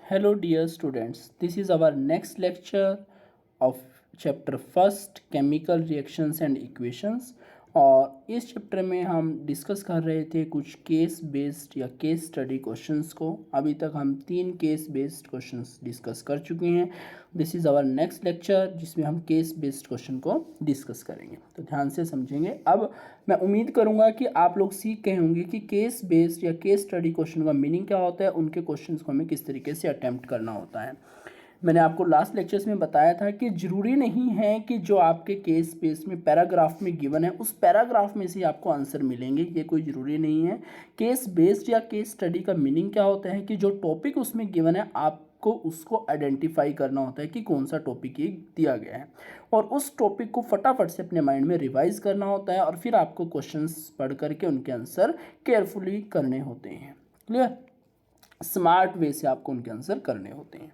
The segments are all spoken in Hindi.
Hello dear students, this is our next lecture of chapter first chemical reactions and equations। और इस चैप्टर में हम डिस्कस कर रहे थे कुछ केस बेस्ड या केस स्टडी क्वेश्चंस को। अभी तक हम 3 केस बेस्ड क्वेश्चंस डिस्कस कर चुके हैं। This is our next lecture जिसमें हम केस बेस्ड क्वेश्चन को डिस्कस करेंगे, तो ध्यान से समझेंगे। अब मैं उम्मीद करूंगा कि आप लोग सीख गए होंगे कि केस बेस्ड या केस स्टडी क्वेश्चन का मीनिंग क्या होता है, उनके क्वेश्चंस को हमें किस तरीके से अटेम्प्ट करना होता है। मैंने आपको लास्ट लेक्चर्स में बताया था कि ज़रूरी नहीं है कि जो आपके केस बेस में पैराग्राफ में गिवन है उस पैराग्राफ में से आपको आंसर मिलेंगे, ये कोई ज़रूरी नहीं है। केस बेस्ड या केस स्टडी का मीनिंग क्या होता है कि जो टॉपिक उसमें गिवन है आपको उसको आइडेंटिफाई करना होता है कि कौन सा टॉपिक ये दिया गया है, और उस टॉपिक को फटाफट से अपने माइंड में रिवाइज करना होता है, और फिर आपको क्वेश्चंस पढ़ करके उनके आंसर केयरफुली करने होते हैं। क्लियर? स्मार्ट वे से आपको उनके आंसर करने होते हैं।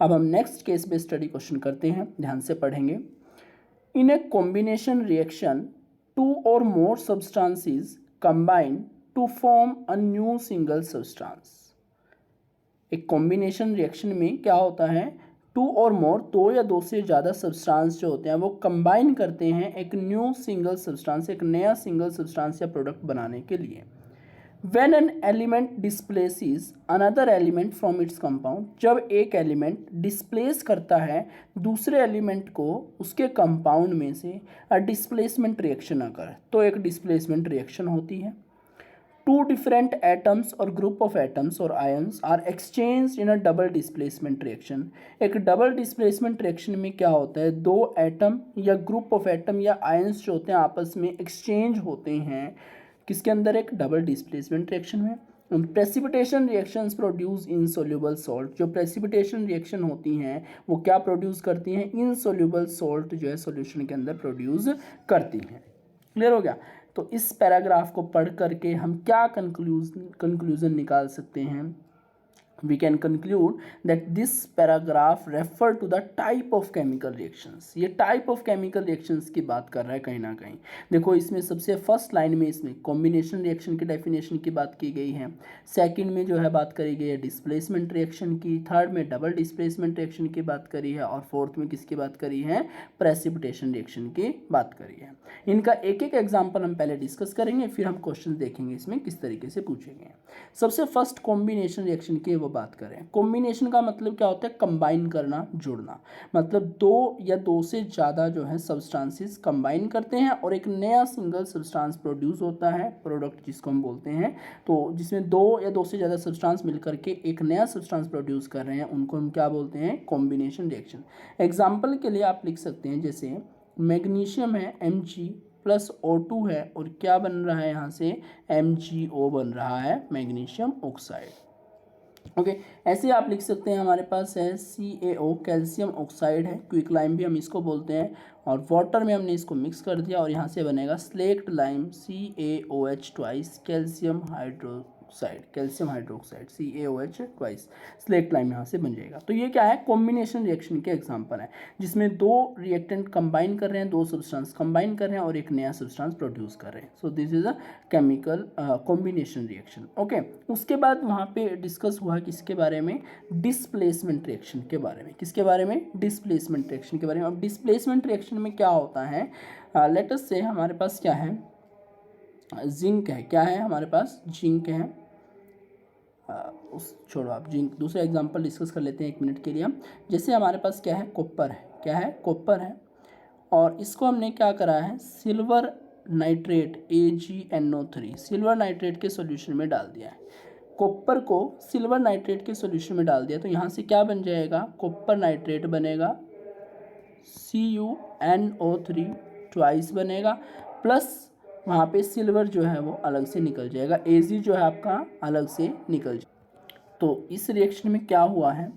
अब हम next case based study question करते हैं, ध्यान से पढ़ेंगे। इन a combination reaction 2 or more substances combine to form a new single substance. एक कॉम्बिनेशन रिएक्शन में क्या होता है, 2 और मोर, 2 या 2 से ज़्यादा सब्सटेंस जो होते हैं वो कंबाइन करते हैं एक न्यू सिंगल सब्सटेंस, एक नया सिंगल सब्सटेंस या प्रोडक्ट बनाने के लिए। When an element displaces another element from its compound, जब एक एलिमेंट डिस्प्लेस करता है दूसरे एलिमेंट को उसके कंपाउंड में से, अ डिस्प्लेसमेंट रिएक्शन अगर, तो एक डिस्प्लेसमेंट रिएक्शन होती है। 2 different atoms or group of atoms or ions are exchange in a double displacement reaction. एक डबल डिस्प्लेसमेंट रिएक्शन में क्या होता है, 2 एटम या ग्रुप ऑफ एटम या आयंस जो होते हैं आपस में एक्सचेंज होते हैं किसके अंदर, एक डबल डिस्प्लेसमेंट रिएक्शन में। Precipitation reactions produce insoluble salt, जो प्रेसिपिटेशन रिएक्शन होती हैं वो क्या प्रोड्यूस करती हैं, इनसोल्यूबल सॉल्ट जो है सॉल्यूशन के अंदर प्रोड्यूस करती हैं। क्लियर हो गया? तो इस पैराग्राफ को पढ़ करके हम क्या कंक्लूजन निकाल सकते हैं? We can conclude that this paragraph refer to the type of chemical reactions। ये type of chemical reactions की बात कर रहा है कहीं ना कहीं। देखो इसमें सबसे फर्स्ट लाइन में इसमें कॉम्बिनेशन रिएक्शन की डेफिनेशन की बात की गई है, सेकंड में जो है बात करी गई है डिस्प्लेसमेंट रिएक्शन की, थर्ड में डबल डिस्प्लेसमेंट रिएक्शन की बात करी है, और फोर्थ में किसकी बात करी है, प्रेसिपिटेशन रिएक्शन की बात करी है। इनका एक एक एग्जाम्पल हम पहले डिस्कस करेंगे, फिर हम क्वेश्चन देखेंगे इसमें किस तरीके से पूछे गए। सबसे फर्स्ट कॉम्बिनेशन रिएक्शन की बात करें। कॉम्बिनेशन का मतलब क्या होता है, कंबाइन करना, जुड़ना। मतलब 2 या 2 से ज़्यादा जो है सब्सटेंसेस कंबाइन करते हैं और एक नया सिंगल सब्सटेंस प्रोड्यूस होता है, प्रोडक्ट जिसको हम बोलते हैं। तो जिसमें 2 या 2 से ज़्यादा सब्सटेंस मिलकर के एक नया सब्सटेंस प्रोड्यूस कर रहे हैं उनको हम क्या बोलते हैं, कॉम्बिनेशन रिएक्शन। एग्जाम्पल के लिए आप लिख सकते हैं, जैसे मैग्नीशियम है Mg+O2 है, और क्या बन रहा है यहाँ से, MgO बन रहा है, मैग्नीशियम ऑक्साइड। ओके ऐसे आप लिख सकते हैं, हमारे पास है CaO, कैल्शियम ऑक्साइड है, क्विक लाइम भी हम इसको बोलते हैं, और वाटर में हमने इसको मिक्स कर दिया और यहाँ से बनेगा slaked lime CaOH twice, calcium hydroxide, calcium hydroxide CaOH twice, slaked lime यहाँ से बन जाएगा। तो ये क्या है, कॉम्बिनेशन रिएक्शन के एग्जाम्पल है जिसमें 2 रिएक्टेंट कंबाइन कर रहे हैं, 2 सब्सटेंस कंबाइन कर रहे हैं और एक नया सब्सटेंस प्रोड्यूस कर रहे हैं। So this is a chemical combination reaction. Okay उसके बाद वहाँ पे डिस्कस हुआ किसके बारे में, डिस्प्लेसमेंट रिएक्शन के बारे में। किसके बारे में, डिस्प्लेसमेंट रिएक्शन के बारे में। अब डिस्प्लेसमेंट रिएक्शन में क्या होता है, लेट अस से हमारे पास क्या है, जिंक है, क्या है हमारे पास, जिंक है। उस छोड़ो आप, जिंक, दूसरा एग्जांपल डिस्कस कर लेते हैं 1 मिनट के लिए हम। जैसे हमारे पास क्या है, कॉपर है, क्या है, कॉपर है, और इसको हमने क्या करा है, silver nitrate AgNO3 silver nitrate के सॉल्यूशन में डाल दिया है। कॉपर को सिल्वर नाइट्रेट के सॉल्यूशन में डाल दिया, तो यहाँ से क्या बन जाएगा, कॉपर नाइट्रेट बनेगा, CuNO3 ट्वाइस बनेगा, प्लस वहाँ पे सिल्वर जो है वो अलग से निकल जाएगा, Ag जो है आपका अलग से निकल जाएगा। तो इस रिएक्शन में क्या हुआ है,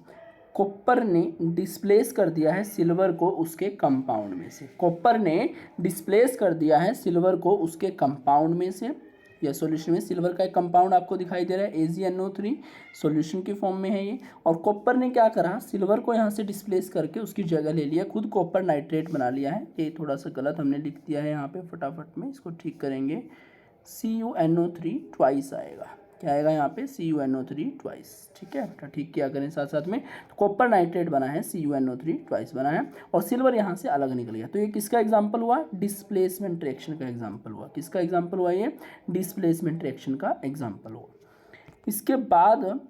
कॉपर ने डिस्प्लेस कर दिया है सिल्वर को उसके कंपाउंड में से, कॉपर ने डिस्प्लेस कर दिया है सिल्वर को उसके कंपाउंड में से, या सॉल्यूशन में सिल्वर का एक कंपाउंड आपको दिखाई दे रहा है AgNO3, सॉल्यूशन की फॉर्म में है ये, और कॉपर ने क्या करा, सिल्वर को यहाँ से डिस्प्लेस करके उसकी जगह ले लिया, खुद कॉपर नाइट्रेट बना लिया है। ये थोड़ा सा गलत हमने लिख दिया है यहाँ पे, फटाफट में इसको ठीक करेंगे, CuNO3 ट्वाइस आएगा, क्या आएगा यहाँ पे CuNO3 ट्वाइस। ठीक है, तो ठीक किया करें साथ साथ में। तो कॉपर नाइट्रेट बना है, CuNO3 ट्वाइस बना है, और सिल्वर यहाँ से अलग निकल गया। तो ये किसका एग्जाम्पल हुआ? डिस्प्लेसमेंट रिएक्शन का एग्जाम्पल हुआ। किसका एग्जाम्पल हुआ? ये डिस्प्लेसमेंट रिएक्शन का एग्जाम्पल हुआ। इसके बाद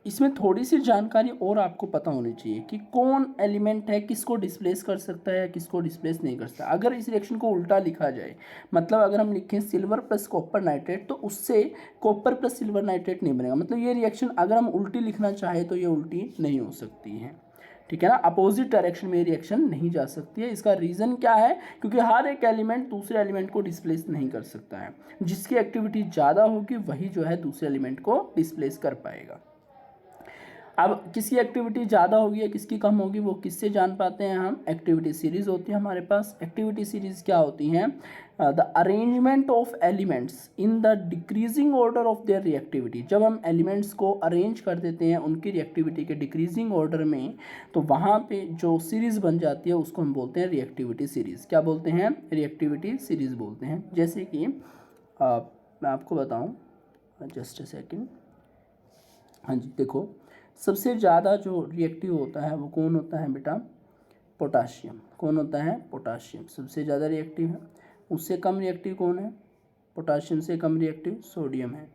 इसमें थोड़ी सी जानकारी और आपको पता होनी चाहिए कि कौन एलिमेंट है किसको डिस्प्लेस कर सकता है या किसको डिस्प्लेस नहीं कर सकता। अगर इस रिएक्शन को उल्टा लिखा जाए, मतलब अगर हम लिखें सिल्वर प्लस कॉपर नाइट्रेट, तो उससे कॉपर प्लस सिल्वर नाइट्रेट नहीं बनेगा। मतलब ये रिएक्शन अगर हम उल्टी लिखना चाहे तो ये उल्टी नहीं हो सकती है। ठीक है ना, अपोजिट डायरेक्शन में रिएक्शन नहीं जा सकती है। इसका रीज़न क्या है? क्योंकि हर एक एलिमेंट दूसरे एलिमेंट को डिस्प्लेस नहीं कर सकता है। जिसकी एक्टिविटी ज़्यादा होगी वही जो है दूसरे एलिमेंट को डिस्प्लेस कर पाएगा। अब किसकी एक्टिविटी ज़्यादा होगी या किसकी कम होगी वो किससे जान पाते हैं हम? एक्टिविटी सीरीज होती है हमारे पास। एक्टिविटी सीरीज क्या होती हैं? The arrangement of elements in the decreasing order of their reactivity. जब हम एलिमेंट्स को अरेंज कर देते हैं उनकी रिएक्टिविटी के डिक्रीजिंग ऑर्डर में, तो वहाँ पे जो सीरीज़ बन जाती है उसको हम बोलते हैं रिएक्टिविटी सीरीज़। क्या बोलते हैं? रिएक्टिविटी सीरीज़ बोलते हैं। जैसे कि मैं आपको बताऊँ, जस्ट अ सेकेंड। हाँ जी, देखो सबसे ज़्यादा जो रिएक्टिव होता है वो कौन होता है बेटा? पोटाशियम। कौन होता है? पोटाशियम सबसे ज़्यादा रिएक्टिव है। उससे कम रिएक्टिव कौन है? पोटाशियम से कम रिएक्टिव सोडियम है।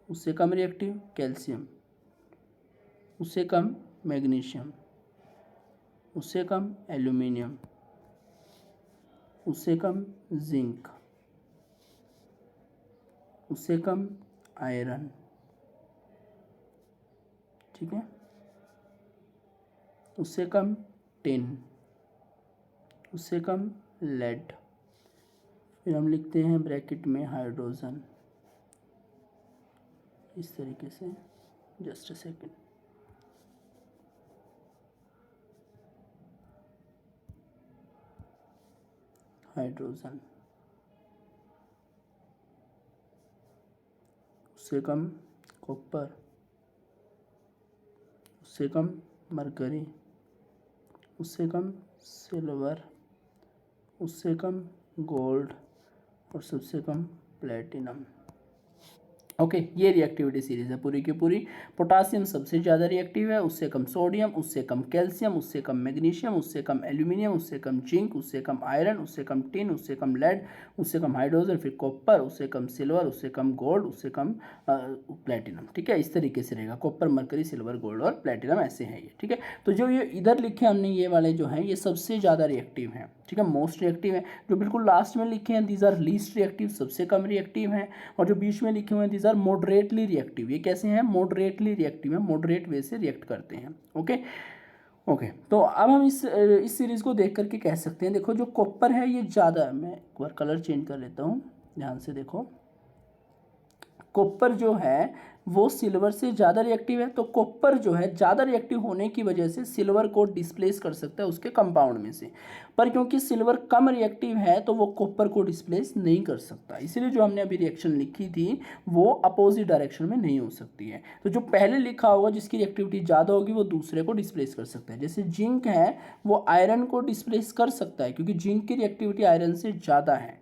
उससे कम रिएक्टिव कैल्शियम। उससे कम मैग्नीशियम। उससे कम एल्यूमिनियम। उससे कम जिंक। उससे कम आयरन। ठीक है, उससे कम टिन। उससे कम लेड। फिर हम लिखते हैं ब्रैकेट में हाइड्रोजन, इस तरीके से। Just a second. हाइड्रोजन। उससे कम कॉपर। उससे कम मरकरी। उससे कम सिल्वर। उससे कम गोल्ड, और सबसे कम प्लेटिनम। ओके, ये रिएक्टिविटी सीरीज है पूरी की पूरी। पोटासियम सबसे ज़्यादा रिएक्टिव है, उससे कम सोडियम, उससे कम कैल्शियम, उससे कम मैग्नीशियम, उससे कम एल्यूमिनियम, उससे कम जिंक, उससे कम आयरन, उससे कम टिन, उससे कम लेड, उससे कम हाइड्रोजन, फिर कॉपर, उससे कम सिल्वर, उससे कम गोल्ड, उससे कम प्लेटिनम। ठीक है, इस तरीके से रहेगा। कॉपर, मरकरी, सिल्वर, गोल्ड और प्लेटिनम ऐसे हैं ये। ठीक है, तो जो ये इधर लिखे हमने ये वाले जो हैं ये सबसे ज़्यादा रिएक्टिव हैं। ठीक है, मोस्ट रिएक्टिव है। जो बिल्कुल लास्ट में लिखे हैं दीज आर लीस्ट रिएक्टिव, सबसे कम रिएक्टिव हैं। और जो बीच में लिखे हुए हैं दीज आर मॉडरेटली रिएक्टिव। ये कैसे हैं? मॉडरेटली रिएक्टिव है, मॉडरेट वे से रिएक्ट करते हैं। ओके ओके, तो अब हम इस सीरीज़ को देख करके कह सकते हैं, देखो जो कॉपर है ये ज़्यादा, मैं एक बार कलर चेंज कर लेता हूँ, ध्यान से देखो। कॉपर जो है वो सिल्वर से ज़्यादा रिएक्टिव है, तो कॉपर जो है ज़्यादा रिएक्टिव होने की वजह से सिल्वर को डिस्प्लेस कर सकता है उसके कंपाउंड में से। पर क्योंकि सिल्वर कम रिएक्टिव है तो वो कॉपर को डिस्प्लेस नहीं कर सकता, इसलिए जो हमने अभी रिएक्शन लिखी थी वो अपोजिट डायरेक्शन में नहीं हो सकती है। तो जो पहले लिखा होगा जिसकी रिएक्टिविटी ज़्यादा होगी वो दूसरे को डिस्प्लेस कर सकता है। जैसे जिंक है वो आयरन को डिस्प्लेस कर सकता है क्योंकि जिंक की रिएक्टिविटी आयरन से ज़्यादा है,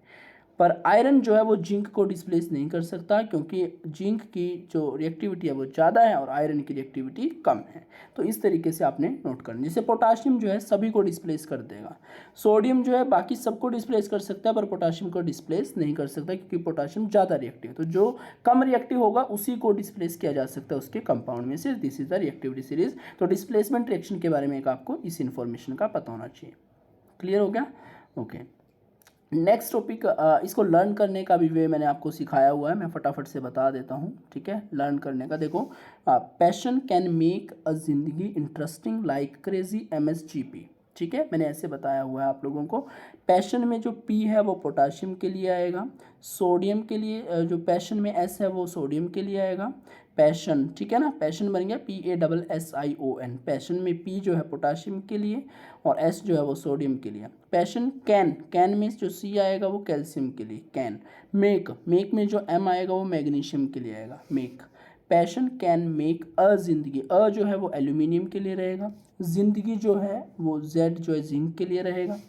पर आयरन जो है वो जिंक को डिस्प्लेस नहीं कर सकता क्योंकि जिंक की जो रिएक्टिविटी है वो ज़्यादा है और आयरन की रिएक्टिविटी कम है। तो इस तरीके से आपने नोट करना। जैसे पोटाशियम जो है सभी को डिस्प्लेस कर देगा, सोडियम जो है बाकी सबको डिस्प्लेस कर सकता है पर पोटाशियम को डिस्प्लेस नहीं कर सकता क्योंकि पोटाशियम ज़्यादा रिएक्टिव है। तो जो कम रिएक्टिव होगा उसी को डिस्प्लेस किया जा सकता है उसके कंपाउंड में से। This is the reactivity series. तो डिस्प्लेसमेंट रिएक्शन के बारे में एक आपको इस इन्फॉर्मेशन का पता होना चाहिए। क्लियर हो गया? ओके, नेक्स्ट टॉपिक, इसको लर्न करने का भी वे मैंने आपको सिखाया हुआ है, मैं फटाफट से बता देता हूँ। ठीक है, लर्न करने का देखो, पैशन कैन मेक अ जिंदगी इंटरेस्टिंग लाइक क्रेजी MSGP। ठीक है, मैंने ऐसे बताया हुआ है आप लोगों को। पैशन में जो P है वो पोटाशियम के लिए आएगा, सोडियम के लिए जो पैशन में S है वो सोडियम के लिए आएगा। पैशन, ठीक है ना, पैशन बन गया PASSION। पैशन में P जो है पोटाशियम के लिए और S जो है वो सोडियम के लिए। पैशन कैन, कैन में जो C आएगा वो कैल्शियम के लिए, कैन। मेक, मेक में जो M आएगा वो मैग्नीशियम के लिए आएगा, make. Passion can make a जिंदगी, अ जो है वो एल्यूमिनियम के लिए रहेगा, जिंदगी जो है वो Z जो है जिंक के लिए रहेगा।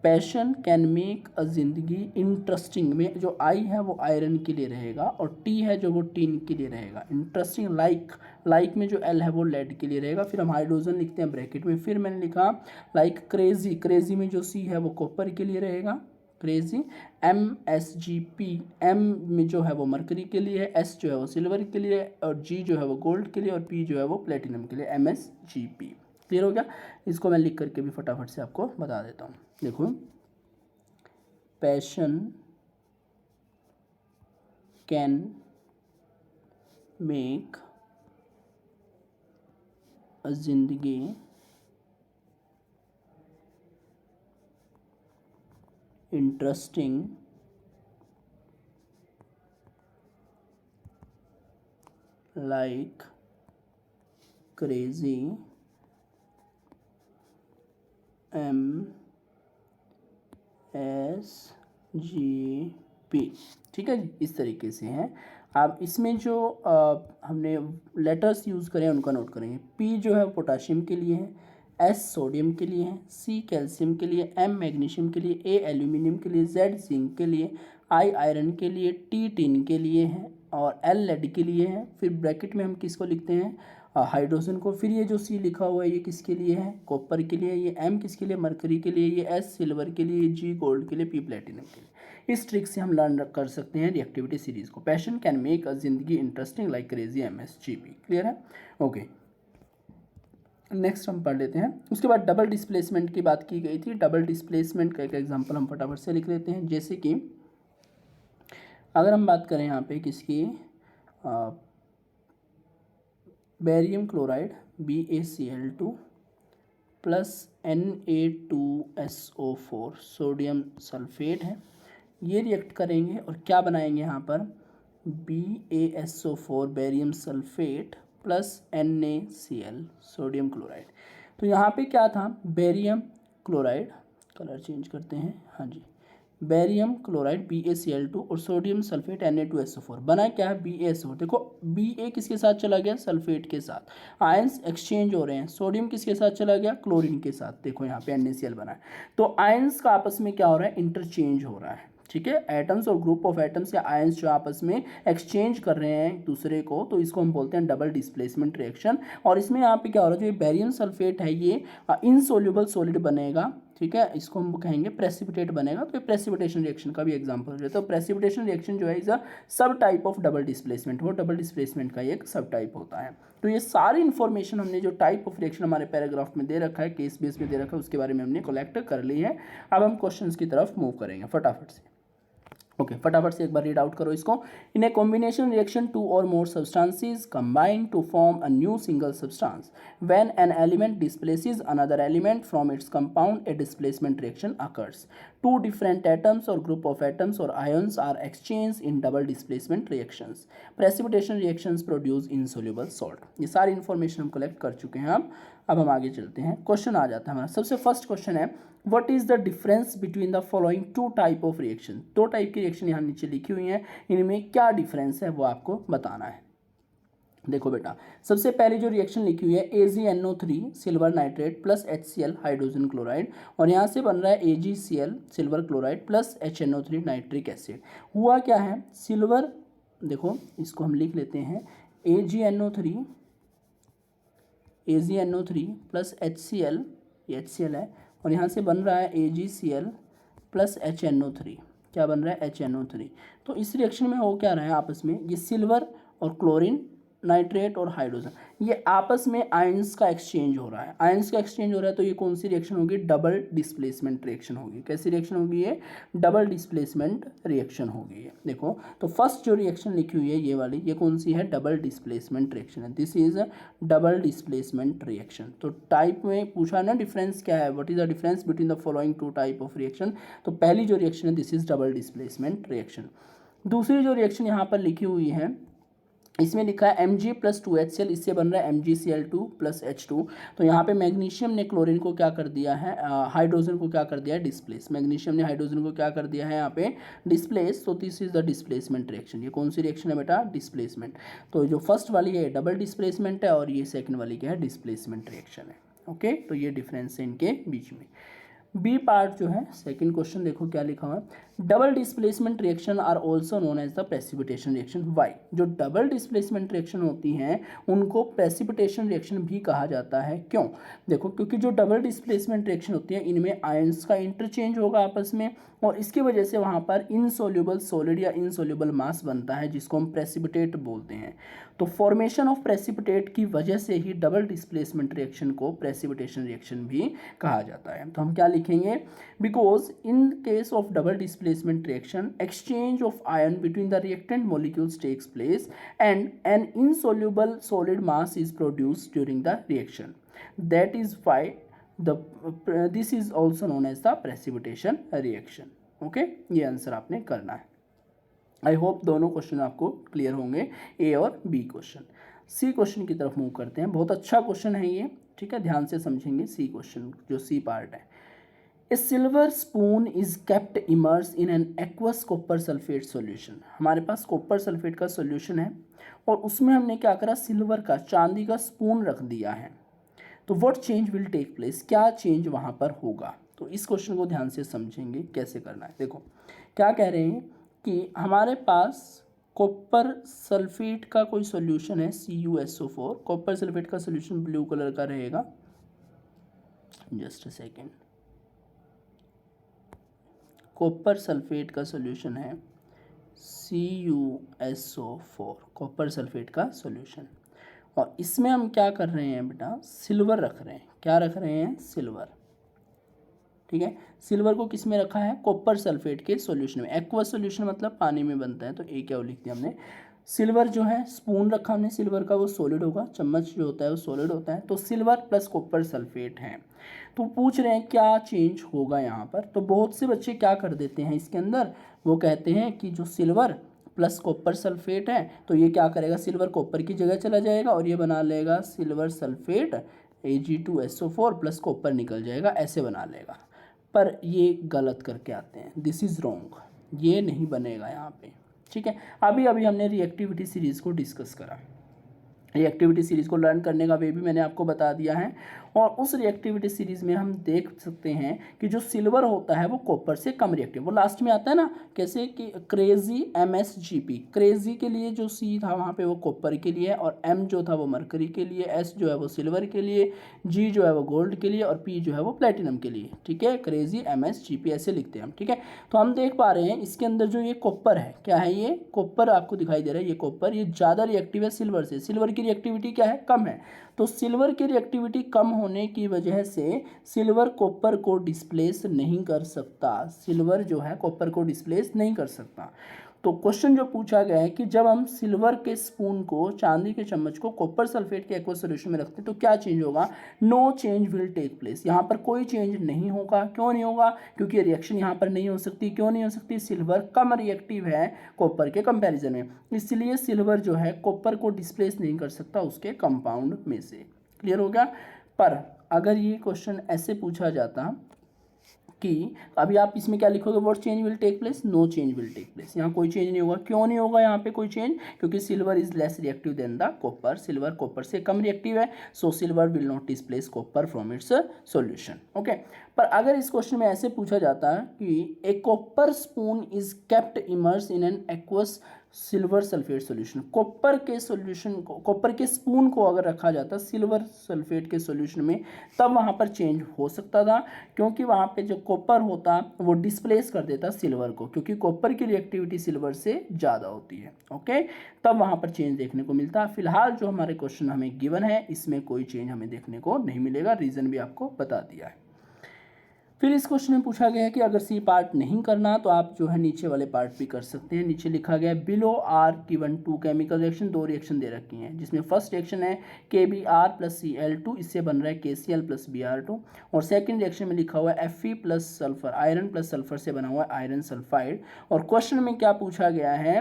पैशन कैन मेक अ जिंदगी इंटरेस्टिंग में जो आई है वो आयरन के लिए रहेगा और टी है जो वो टीन के लिए रहेगा। इंटरेस्टिंग लाइक में जो एल है वो लेड के लिए रहेगा। फिर हम हाइड्रोजन लिखते हैं ब्रैकेट में। फिर मैंने लिखा लाइक क्रेजी में जो सी है वो कॉपर के लिए रहेगा, क्रेजी। MSGP, एम में जो है वो मरकरी के लिए है, एस जो है वो सिल्वर के लिए, और जी जो है वो गोल्ड के लिए, और पी जो है वो प्लेटिनम के लिए, MSGP। क्लियर हो गया। इसको मैं लिख करके भी फटाफट से आपको बता देता हूँ। देखो, पैशन कैन मेक अ जिंदगी इंटरेस्टिंग लाइक क्रेजी MSGP। ठीक है जी, इस तरीके से हैं। आप इसमें जो हमने लेटर्स यूज़ करें उनका नोट करेंगे। P जो है पोटाशियम के लिए है, S सोडियम के लिए है, C कैल्शियम के लिए, M मैग्नीशियम के लिए, A एल्यूमिनियम के लिए, Z जिंक के लिए, I आयरन के लिए, T टिन के लिए है, और L लेड के लिए है। फिर ब्रैकेट में हम किसको लिखते हैं, हाइड्रोजन को। फिर ये जो सी लिखा हुआ है ये किसके लिए है, कॉपर के लिए। ये एम किसके लिए, मरकरी के लिए। ये एस सिल्वर के लिए, जी गोल्ड के लिए, पी प्लेटिनम के लिए। इस ट्रिक से हम लर्न कर सकते हैं रिएक्टिविटी सीरीज को। पैशन कैन मेक अ जिंदगी interesting like crazy MSGP। Clear है, ओके। नेक्स्ट हम पढ़ लेते हैं। उसके बाद डबल डिस्प्लेसमेंट की बात की गई थी। डबल डिस्प्लेसमेंट का एक एग्जाम्पल हम फटाफट से लिख लेते हैं। जैसे कि अगर हम बात करें यहाँ पे किसकी, barium chloride BaCl2 plus Na2SO4 sodium sulphate है। ये रिएक्ट करेंगे और क्या बनाएंगे यहाँ पर, BaSO4 barium sulphate plus NaCl sodium chloride. तो यहाँ पे क्या था, बेरियम क्लोराइड, कलर चेंज करते हैं, हाँ जी, बेरियम क्लोराइड BaCl2 और सोडियम सल्फेट Na2SO4 बना क्या है, BaSO4। देखो Ba किसके साथ चला गया, सल्फेट के साथ, आयंस एक्सचेंज हो रहे हैं। सोडियम किसके साथ चला गया, क्लोरीन के साथ। देखो यहाँ पे NaCl बना है, तो आयंस का आपस में क्या हो रहा है, इंटरचेंज हो रहा है। ठीक है, atoms or group of atoms या आयंस जो आपस में एक्सचेंज कर रहे हैं एक दूसरे को, तो इसको हम बोलते हैं डबल डिस्प्लेसमेंट रिएक्शन। और इसमें यहाँ पे क्या हो रहा है, जो ये बेरियम सल्फेट है ये इनसोल्यूबल सॉलिड बनेगा। ठीक है, इसको हम कहेंगे प्रेसिपिटेट बनेगा। तो ये प्रेसिपिटेशन रिएक्शन का भी एग्जांपल हो जाता है। तो प्रेसिपिटेशन रिएक्शन जो है इज अ सब टाइप ऑफ डबल डिस्प्लेसमेंट, वो डबल डिस्प्लेसमेंट का एक सब टाइप होता है। तो ये सारी इन्फॉर्मेशन हमने जो टाइप ऑफ रिएक्शन हमारे पैराग्राफ में दे रखा है, केस बेस में दे रखा है, उसके बारे में हमने कलेक्ट कर ली है। अब हम क्वेश्चंस की तरफ मूव करेंगे फटाफट से। ओके, फटाफट से एक बार रीड आउट करो इसको। In a combination reaction two or more substances combine to form a new single substance when an element displaces another element from its compound, a displacement reaction occurs. Two different atoms or group of atoms or ions are exchange in double displacement reactions. Precipitation reactions produce insoluble salt. ये सारी इन्फॉर्मेशन हम कलेक्ट कर चुके हैं। अब हम आगे चलते हैं। क्वेश्चन आ जाता है हमारा। सबसे फर्स्ट क्वेश्चन है, what is the difference between the following two type of reaction. दो टाइप की रिएक्शन यहाँ नीचे लिखी हुई है, इनमें क्या डिफरेंस है वो आपको बताना है। देखो बेटा, सबसे पहले जो रिएक्शन लिखी हुई है AgNO3 silver nitrate plus HCl hydrogen chloride, और यहाँ से बन रहा है AgCl silver chloride plus HNO3 nitric acid. हुआ क्या है, सिल्वर, देखो इसको हम लिख लेते हैं AgNO3 प्लस HCl, ये HCl है, और यहाँ से बन रहा है AgCl प्लस HNO3। क्या बन रहा है, HNO3। तो इस रिएक्शन में हो क्या रहा है, आपस में ये सिल्वर और क्लोरीन, नाइट्रेट और हाइड्रोजन, ये आपस में आयंस का एक्सचेंज हो रहा है। आयंस का एक्सचेंज हो रहा है, तो ये कौन सी रिएक्शन होगी, डबल डिस्प्लेसमेंट रिएक्शन होगी। कैसी रिएक्शन होगी ये, डबल डिस्प्लेसमेंट रिएक्शन होगी ये। देखो, तो फर्स्ट जो रिएक्शन लिखी हुई है ये वाली, ये कौन सी है, डबल डिस्प्लेसमेंट रिएक्शन है। This is double displacement reaction. तो टाइप में पूछा ना डिफरेंस क्या है, what is the difference between the following two type of reaction. तो पहली जो रिएक्शन है this is double displacement reaction. दूसरी जो रिएक्शन यहाँ पर लिखी हुई है, इसमें लिखा है Mg प्लस 2HCl, इससे बन रहा है MgCl2 प्लस H2। तो यहाँ पे मैग्नीशियम ने क्लोरीन को क्या कर दिया है, हाइड्रोजन को क्या कर दिया है, डिस्प्लेस। मैग्नीशियम ने हाइड्रोजन को क्या कर दिया है यहाँ पे, डिस्प्लेस। तो this is the displacement reaction. ये कौन सी रिएक्शन है बेटा, डिस्प्लेसमेंट। तो जो फर्स्ट वाली है डबल डिस्प्लेसमेंट है, और ये सेकंड वाली क्या है, डिस्प्लेसमेंट रिएक्शन है। ओके, तो ये डिफरेंस है इनके बीच में। बी पार्ट जो है सेकंड क्वेश्चन देखो क्या लिखा हुआ है, double displacement reaction are also known as the precipitation reaction. Why, जो डबल डिस्प्लेसमेंट रिएक्शन होती हैं उनको प्रेसिपिटेशन रिएक्शन भी कहा जाता है। क्यों? देखो, क्योंकि जो डबल डिस्प्लेसमेंट रिएक्शन होती है इनमें आयंस का इंटरचेंज होगा आपस में, और इसकी वजह से वहाँ पर इनसोल्यूबल सॉलिड या इनसोल्यूबल मास बनता है जिसको हम प्रेसिपिटेट बोलते हैं। तो फॉर्मेशन ऑफ प्रेसिपिटेट की वजह से ही डबल डिस्प्लेसमेंट रिएक्शन को प्रेसिपिटेशन रिएक्शन भी कहा जाता है। तो हम क्या लिखेंगे, because in case of double displacement reaction exchange of ion between the reactant molecules takes place and an insoluble solid mass is produced during the reaction, that is why this is also known as the precipitation reaction. Okay, ये आंसर आपने करना है। आई होप दोनों क्वेश्चन आपको क्लियर होंगे, ए और बी क्वेश्चन। सी क्वेश्चन की तरफ मूव करते हैं। बहुत अच्छा क्वेश्चन है ये, ठीक है, ध्यान से समझेंगे। सी क्वेश्चन जो सी पार्ट है, a silver spoon is kept immerse in an aqueous copper sulphate solution. हमारे पास कॉपर सल्फेट का सॉल्यूशन है और उसमें हमने क्या करा, सिल्वर का, चांदी का स्पून रख दिया है। तो what change will take place, क्या चेंज वहाँ पर होगा। तो इस क्वेश्चन को ध्यान से समझेंगे कैसे करना है। देखो क्या कह रहे हैं कि हमारे पास कॉपर सल्फेट का कोई सॉल्यूशन है, CuSO4। कॉपर सल्फेट का सॉल्यूशन ब्लू कलर का रहेगा, just a second. Copper sulphate का सॉल्यूशन है CuSO4, कॉपर सल्फेट का सॉल्यूशन। और इसमें हम क्या कर रहे हैं बेटा, सिल्वर रख रहे हैं। क्या रख रहे हैं, सिल्वर, ठीक है। सिल्वर को किस में रखा है, कॉपर सल्फेट के सॉल्यूशन में। एक्वस सॉल्यूशन मतलब पानी में बनता है, तो ए क्या लिख दिया हमने। सिल्वर जो है, स्पून रखा हमने सिल्वर का, वो सॉलिड होगा, चम्मच जो होता है वो सॉलिड होता है। तो सिल्वर प्लस कॉपर सल्फेट है। तो पूछ रहे हैं क्या चेंज होगा यहाँ पर। तो बहुत से बच्चे क्या कर देते हैं इसके अंदर, वो कहते हैं कि जो सिल्वर प्लस कॉपर सल्फेट है तो ये क्या करेगा, सिल्वर कॉपर की जगह चला जाएगा और ये बना लेगा silver sulphate Ag2SO4 plus copper nickel जाएगा, ऐसे बना लेगा। पर ये गलत करके आते हैं, दिस इज़ रॉन्ग, ये नहीं बनेगा यहाँ पे, ठीक है। अभी अभी हमने रिएक्टिविटी सीरीज़ को डिस्कस करा, रिएक्टिविटी सीरीज़ को लर्न करने का वे भी मैंने आपको बता दिया है। और उस रिएक्टिविटी सीरीज़ में हम देख सकते हैं कि जो सिल्वर होता है वो कॉपर से कम रिएक्टिव, वो लास्ट में आता है ना, कैसे कि क्रेजी MsGp, क्रेजी के लिए जो C था वहाँ पे वो कॉपर के लिए, और M जो था वो मरकरी के लिए, S जो है वो सिल्वर के लिए, G जो है वो गोल्ड के लिए, और P जो है वो प्लेटिनम के लिए, ठीक है। क्रेजी MsGp ऐसे लिखते हैं हम, ठीक है। तो हम देख पा रहे हैं इसके अंदर जो ये कॉपर है, क्या है, ये कॉपर आपको दिखाई दे रहा है, ये कॉपर, ये ज़्यादा रिएक्टिव है सिल्वर से। सिल्वर की रिएक्टिविटी क्या है, कम है। तो सिल्वर की रिएक्टिविटी कम होने की वजह से सिल्वर कॉपर को डिस्प्लेस नहीं कर सकता, सिल्वर जो है कॉपर को डिस्प्लेस नहीं कर सकता। तो क्वेश्चन जो पूछा गया है कि जब हम सिल्वर के स्पून को, चांदी के चम्मच को कॉपर सल्फेट के एक्वस सॉल्यूशन में रखते हैं तो क्या चेंज होगा। No change will take place, यहाँ पर कोई चेंज नहीं होगा। क्यों नहीं होगा, क्योंकि रिएक्शन यहाँ पर नहीं हो सकती। क्यों नहीं हो सकती, सिल्वर कम रिएक्टिव है कॉपर के कंपैरिजन में, इसलिए सिल्वर जो है कॉपर को डिस्प्लेस नहीं कर सकता उसके कंपाउंड में से। क्लियर हो गया। पर अगर ये क्वेश्चन ऐसे पूछा जाता कि अभी आप इसमें क्या लिखोगे, what change will take place, no change will take place, यहाँ कोई चेंज नहीं होगा। क्यों नहीं होगा यहाँ पे कोई चेंज, क्योंकि silver is less reactive than the copper, silver copper से कम रिएक्टिव है, so silver will not displace copper from its solution. Okay. पर अगर इस क्वेश्चन में ऐसे पूछा जाता है कि a copper spoon is kept immerse in an aqueous silver sulphate solution, copper के सॉल्यूशन को, कॉपर के स्पून को अगर रखा जाता सिल्वर सल्फेट के सॉल्यूशन में, तब वहाँ पर चेंज हो सकता था, क्योंकि वहाँ पे जो कॉपर होता वो डिस्प्लेस कर देता सिल्वर को, क्योंकि कॉपर की रिएक्टिविटी सिल्वर से ज़्यादा होती है। ओके, तब वहाँ पर चेंज देखने को मिलता। फिलहाल जो हमारे क्वेश्चन हमें गिवन है इसमें कोई चेंज हमें देखने को नहीं मिलेगा, रीज़न भी आपको बता दिया है। फिर इस क्वेश्चन में पूछा गया है कि अगर सी पार्ट नहीं करना तो आप जो है नीचे वाले पार्ट भी कर सकते हैं। नीचे लिखा गया है below are given two chemical reaction, दो रिएक्शन दे रखी हैं जिसमें फर्स्ट रिएक्शन है KBr प्लस Cl2, इससे बन रहा है KCl प्लस Br2, और सेकंड रिएक्शन में लिखा हुआ है Fe plus sulphur, iron plus sulphur से बना हुआ है आयरन सल्फाइड। और क्वेश्चन में क्या पूछा गया है,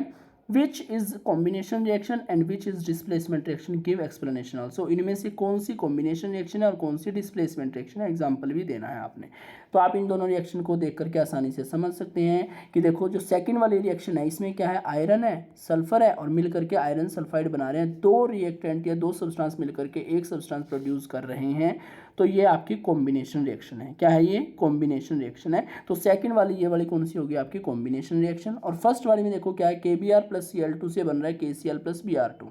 which is combination reaction and which is displacement reaction, give explanation also. इनमें से कौन सी कॉम्बिनेशन रिएक्शन है और कौन सी डिस्प्लेसमेंट रिएक्शन है, एग्जाम्पल भी देना है आपने। तो आप इन दोनों रिएक्शन को देख करके आसानी से समझ सकते हैं कि देखो जो सेकंड वाली रिएक्शन है इसमें क्या है, आयरन है, सल्फर है, और मिल करके आयरन सल्फाइड बना रहे हैं। दो रिएक्टेंट या दो सब्सटेंस मिल करके एक सब्सटेंस प्रोड्यूस कर रहे हैं। तो ये आपकी कॉम्बिनेशन रिएक्शन है। क्या है ये? कॉम्बिनेशन रिएक्शन है। तो सेकंड वाली ये वाली कौन सी होगी? आपकी कॉम्बिनेशन रिएक्शन। और फर्स्ट वाली में देखो क्या है, KBr प्लस Cl2 से बन रहा है KCl प्लस Br2।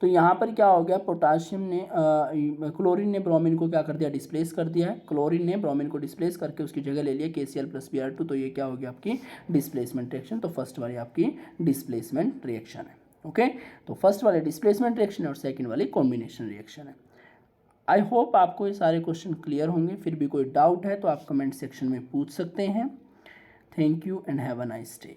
तो यहाँ पर क्या हो गया, पोटाशियम ने क्लोरीन ने ब्रोमीन को क्या कर दिया? डिस्प्लेस कर दिया है। क्लोरीन ने ब्रोमीन को डिस्प्लेस करके उसकी जगह ले लिया KCl प्लस Br2। तो ये क्या हो गया? आपकी डिस्प्लेसमेंट रिएक्शन। तो फर्स्ट वाली आपकी डिस्प्लेसमेंट रिएक्शन है। ओके, तो फर्स्ट वाले डिस्प्लेसमेंट रिएक्शन है और सेकंड वाली कॉम्बिनेशन रिएक्शन है। आई होप आपको ये सारे क्वेश्चन क्लियर होंगे। फिर भी कोई डाउट है तो आप कमेंट सेक्शन में पूछ सकते हैं। Thank you and have a nice day.